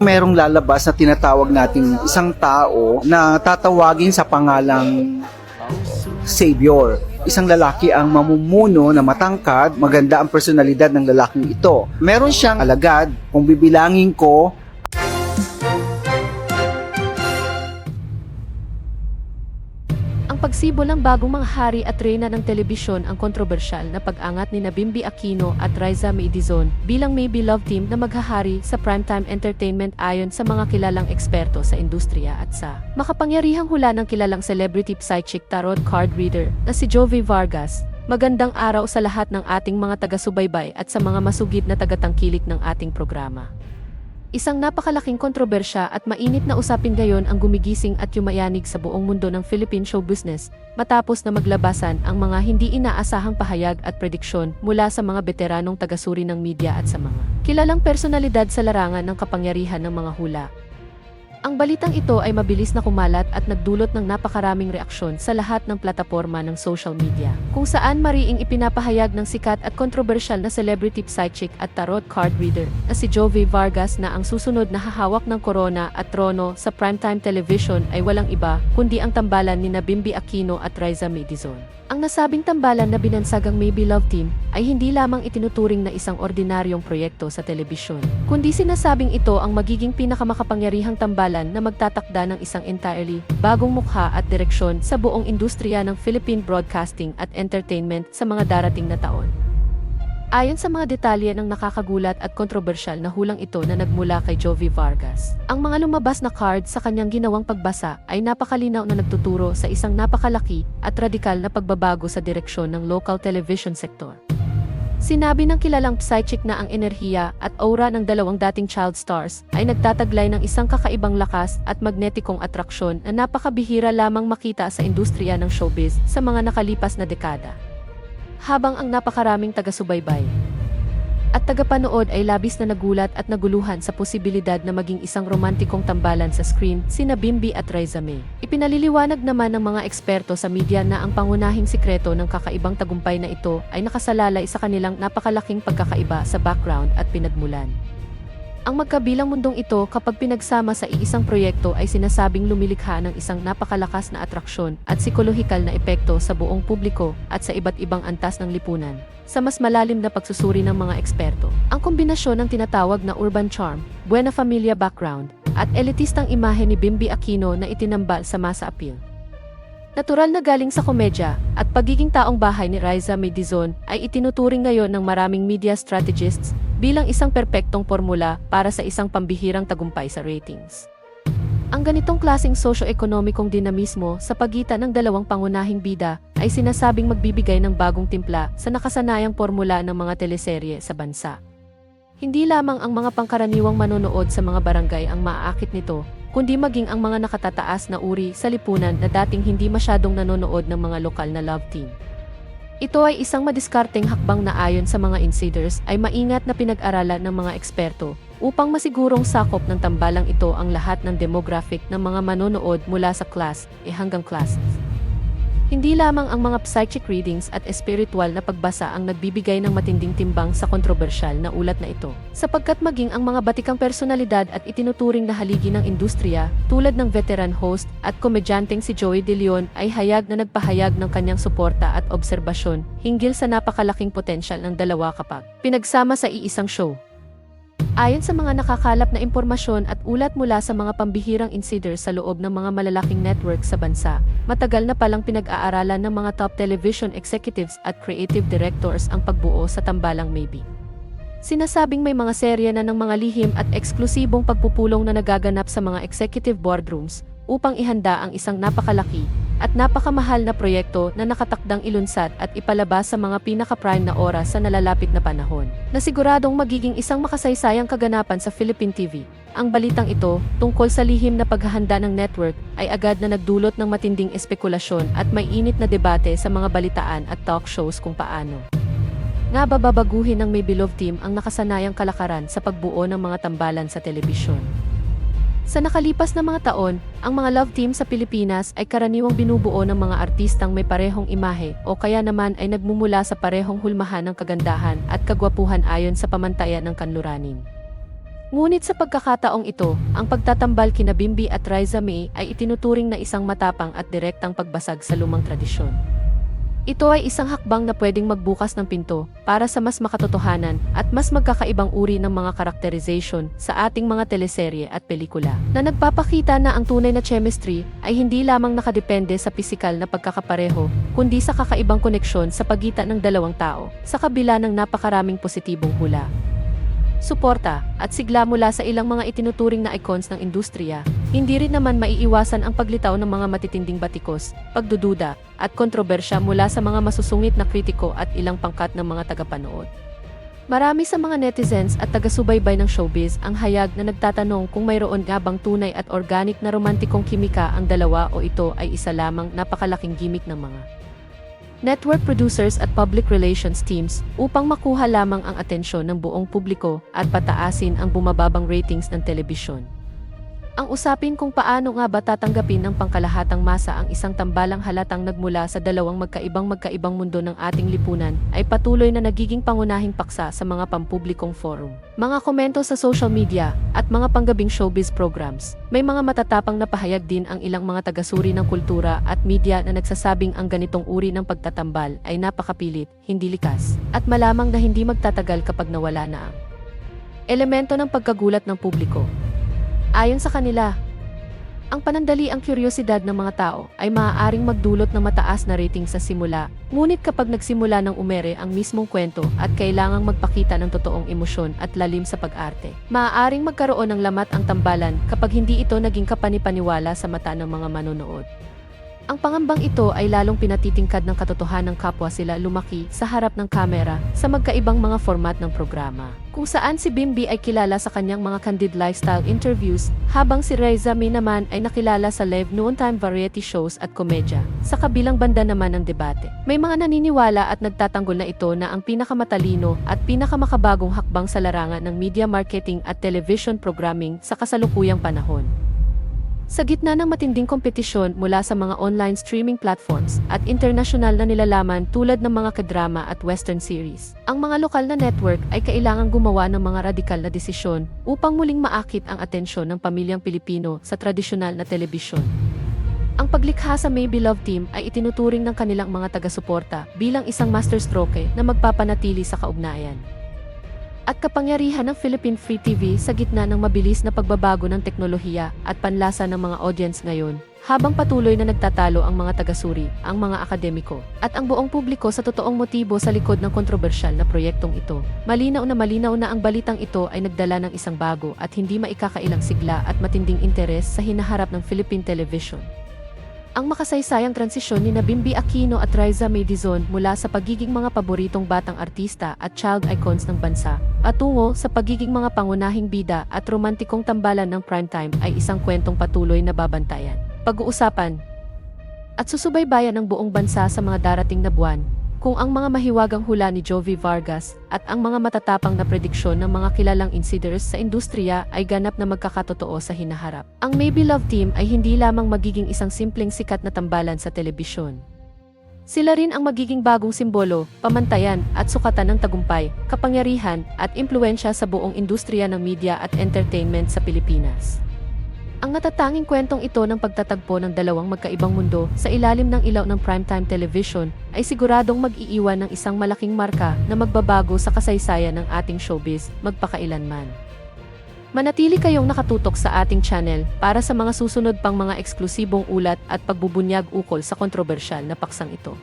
Merong lalabas na tinatawag natin isang tao na tatawagin sa pangalang Savior. Isang lalaki ang mamumuno na matangkad, maganda ang personalidad ng lalaking ito. Meron siyang alagad, kung bibilangin ko, Ang pagsibol ng bagong mga hari at reyna ng telebisyon ang kontrobersyal na pag-angat ni Bimby Aquino at Riza Maydizon bilang may beloved team na maghahari sa primetime entertainment ayon sa mga kilalang eksperto sa industriya at sa makapangyarihang hula ng kilalang celebrity psychic tarot card reader na si Jovi Vargas. Magandang araw sa lahat ng ating mga taga-subaybay at sa mga masugid na tagatangkilik ng ating programa. Isang napakalaking kontrobersya at mainit na usapin ngayon ang gumigising at yumayanig sa buong mundo ng Philippine show business matapos na maglabasan ang mga hindi inaasahang pahayag at prediksyon mula sa mga veteranong tagasuri ng media at sa mga kilalang personalidad sa larangan ng kapangyarihan ng mga hula. Ang balitang ito ay mabilis na kumalat at nagdulot ng napakaraming reaksyon sa lahat ng plataporma ng social media, kung saan mariing ipinapahayag ng sikat at kontrobersyal na celebrity psychic at tarot card reader na si Jovi Vargas na ang susunod na hahawak ng korona at trono sa primetime television ay walang iba kundi ang tambalan ni Bimby Aquino at Riza Maydizon. Ang nasabing tambalan na binansagang May Beloved Team ay hindi lamang itinuturing na isang ordinaryong proyekto sa telebisyon, kundi sinasabing ito ang magiging pinakamakapangyarihang tambalan na magtatakda ng isang entirely bagong mukha at direksyon sa buong industriya ng Philippine broadcasting at entertainment sa mga darating na taon. Ayon sa mga detalye ng nakakagulat at kontrobersyal na hulang ito na nagmula kay Jovi Vargas, ang mga lumabas na card sa kanyang ginawang pagbasa ay napakalinaw na nagtuturo sa isang napakalaki at radikal na pagbabago sa direksyon ng local television sector. Sinabi ng kilalang psychic na ang enerhiya at aura ng dalawang dating child stars ay nagtataglay ng isang kakaibang lakas at magnetikong atraksyon na napakabihira lamang makita sa industriya ng showbiz sa mga nakalipas na dekada. Habang ang napakaraming taga-subaybay at tagapanood ay labis na nagulat at naguluhan sa posibilidad na maging isang romantikong tambalan sa screen sina Bimby at Riza May. Ipinaliliwanag naman ng mga eksperto sa media na ang pangunahing sikreto ng kakaibang tagumpay na ito ay nakasalalay sa kanilang napakalaking pagkakaiba sa background at pinagmulan. Ang magkabilang mundong ito kapag pinagsama sa iisang proyekto ay sinasabing lumilikha ng isang napakalakas na atraksyon at psikolohikal na epekto sa buong publiko at sa iba't ibang antas ng lipunan. Sa mas malalim na pagsusuri ng mga eksperto, ang kombinasyon ng tinatawag na urban charm, buena familia background, at elitistang imahe ni Bimby Aquino na itinambal sa masa appeal. Natural na galing sa komedya at pagiging taong bahay ni Riza Maydizon ay itinuturing ngayon ng maraming media strategists bilang isang perpektong formula para sa isang pambihirang tagumpay sa ratings. Ang ganitong klaseng socio-ekonomikong dinamismo sa pagitan ng dalawang pangunahing bida ay sinasabing magbibigay ng bagong timpla sa nakasanayang formula ng mga teleserye sa bansa. Hindi lamang ang mga pangkaraniwang manonood sa mga barangay ang maaakit nito, kundi maging ang mga nakatataas na uri sa lipunan na dating hindi masyadong nanonood ng mga lokal na love team. Ito ay isang madiskarteng hakbang na ayon sa mga insiders ay maingat na pinag-aralan ng mga eksperto upang masigurong sakop ng tambalang ito ang lahat ng demographic ng mga manonood mula sa class A hanggang class F. Hindi lamang ang mga psychic readings at espiritual na pagbasa ang nagbibigay ng matinding timbang sa kontrobersyal na ulat na ito, sapagkat maging ang mga batikang personalidad at itinuturing na haligi ng industriya, tulad ng veteran host at komedyanteng si Joey De Leon ay hayag na nagpahayag ng kanyang suporta at obserbasyon hinggil sa napakalaking potensyal ng dalawa kapag pinagsama sa iisang show. Ayon sa mga nakakalap na impormasyon at ulat mula sa mga pambihirang insiders sa loob ng mga malalaking network sa bansa, matagal na palang pinag-aaralan ng mga top television executives at creative directors ang pagbuo sa tambalang Maybe. Sinasabing may mga serye na ng mga lihim at eksklusibong pagpupulong na nagaganap sa mga executive boardrooms upang ihanda ang isang napakalaki at napakamahal na proyekto na nakatakdang ilunsad at ipalabas sa mga pinaka-prime na oras sa nalalapit na panahon, na siguradong magiging isang makasaysayang kaganapan sa Philippine TV. Ang balitang ito, tungkol sa lihim na paghahanda ng network, ay agad na nagdulot ng matinding espekulasyon at may init na debate sa mga balitaan at talk shows kung paano nga bababaguhin ng May Beloved Team ang nakasanayang kalakaran sa pagbuo ng mga tambalan sa telebisyon. Sa nakalipas na mga taon, ang mga love team sa Pilipinas ay karaniwang binubuo ng mga artistang may parehong imahe o kaya naman ay nagmumula sa parehong hulmahan ng kagandahan at kagwapuhan ayon sa pamantayan ng kanluranin. Ngunit sa pagkakataong ito, ang pagtatambal kina Bimbi at Riza May ay itinuturing na isang matapang at direktang pagbasag sa lumang tradisyon. Ito ay isang hakbang na pwedeng magbukas ng pinto para sa mas makatotohanan at mas magkakaibang uri ng mga karakterization sa ating mga teleserye at pelikula, na nagpapakita na ang tunay na chemistry ay hindi lamang nakadepende sa pisikal na pagkakapareho, kundi sa kakaibang koneksyon sa pagitan ng dalawang tao, sa kabila ng napakaraming positibong hula, suporta, at sigla mula sa ilang mga itinuturing na icons ng industriya. Hindi rin naman maiiwasan ang paglitaw ng mga matitinding batikos, pagdududa, at kontrobersya mula sa mga masusungit na kritiko at ilang pangkat ng mga tagapanood. Marami sa mga netizens at taga-subaybay ng showbiz ang hayag na nagtatanong kung mayroon nga bang tunay at organic na romantikong kimika ang dalawa o ito ay isa lamang napakalaking gimmick ng mga network producers at public relations teams upang makuha lamang ang atensyon ng buong publiko at pataasin ang bumababang ratings ng telebisyon. Ang usapin kung paano nga ba tatanggapin ng pangkalahatang masa ang isang tambalang halatang nagmula sa dalawang magkaibang mundo ng ating lipunan ay patuloy na nagiging pangunahing paksa sa mga pampublikong forum, mga komento sa social media, at mga panggabing showbiz programs. May mga matatapang na pahayag din ang ilang mga tagasuri ng kultura at media na nagsasabing ang ganitong uri ng pagtatambal ay napakapilit, hindi likas, at malamang na hindi magtatagal kapag nawala na ang elemento ng pagkagulat ng publiko. Ayon sa kanila, ang panandaliang kuryosidad ng mga tao ay maaaring magdulot ng mataas na rating sa simula, ngunit kapag nagsimula ng umere ang mismong kwento at kailangang magpakita ng totoong emosyon at lalim sa pag-arte, maaaring magkaroon ng lamat ang tambalan kapag hindi ito naging kapanipaniwala sa mata ng mga manonood. Ang pangambang ito ay lalong pinatitingkad ng katotohanang kapwa sila lumaki sa harap ng kamera sa magkaibang mga format ng programa, kung saan si Bimbi ay kilala sa kanyang mga candid lifestyle interviews, habang si Riza May naman ay nakilala sa live noontime variety shows at komedya. Sa kabilang banda naman ng debate, may mga naniniwala at nagtatanggol na ito na ang pinakamatalino at pinakamakabagong hakbang sa larangan ng media marketing at television programming sa kasalukuyang panahon. Sa gitna ng matinding kompetisyon mula sa mga online streaming platforms at internasyonal na nilalaman tulad ng mga kadrama at western series, ang mga lokal na network ay kailangang gumawa ng mga radikal na desisyon upang muling maakit ang atensyon ng pamilyang Pilipino sa tradisyonal na telebisyon. Ang paglikha sa May Beloved Team ay itinuturing ng kanilang mga taga-suporta bilang isang masterstroke na magpapanatili sa kaugnayan at kapangyarihan ng Philippine Free TV sa gitna ng mabilis na pagbabago ng teknolohiya at panlasa ng mga audience ngayon, habang patuloy na nagtatalo ang mga tagasuri, ang mga akademiko, at ang buong publiko sa totoong motibo sa likod ng kontrobersyal na proyektong ito. Malinaw na ang balitang ito ay nagdala ng isang bago at hindi maikakailang sigla at matinding interes sa hinaharap ng Philippine television. Ang makasaysayang transisyon ni Bimbi Aquino at Riza May mula sa pagiging mga paboritong batang artista at child icons ng bansa, patungo sa pagiging mga pangunahing bida at romantikong tambalan ng primetime ay isang kwentong patuloy na babantayan, pag-uusapan, at susubaybayan ng buong bansa sa mga darating na buwan, kung ang mga mahiwagang hula ni Jovi Vargas at ang mga matatapang na prediksyon ng mga kilalang insiders sa industriya ay ganap na magkakatotoo sa hinaharap. Ang May Beloved Team ay hindi lamang magiging isang simpleng sikat na tambalan sa telebisyon. Sila rin ang magiging bagong simbolo, pamantayan, at sukatan ng tagumpay, kapangyarihan, at impluwensya sa buong industriya ng media at entertainment sa Pilipinas. Ang natatanging kwentong ito ng pagtatagpo ng dalawang magkaibang mundo sa ilalim ng ilaw ng primetime television ay siguradong mag-iiwan ng isang malaking marka na magbabago sa kasaysayan ng ating showbiz magpakailanman. Manatili kayong nakatutok sa ating channel para sa mga susunod pang mga eksklusibong ulat at pagbubunyag ukol sa kontrobersyal na paksang ito.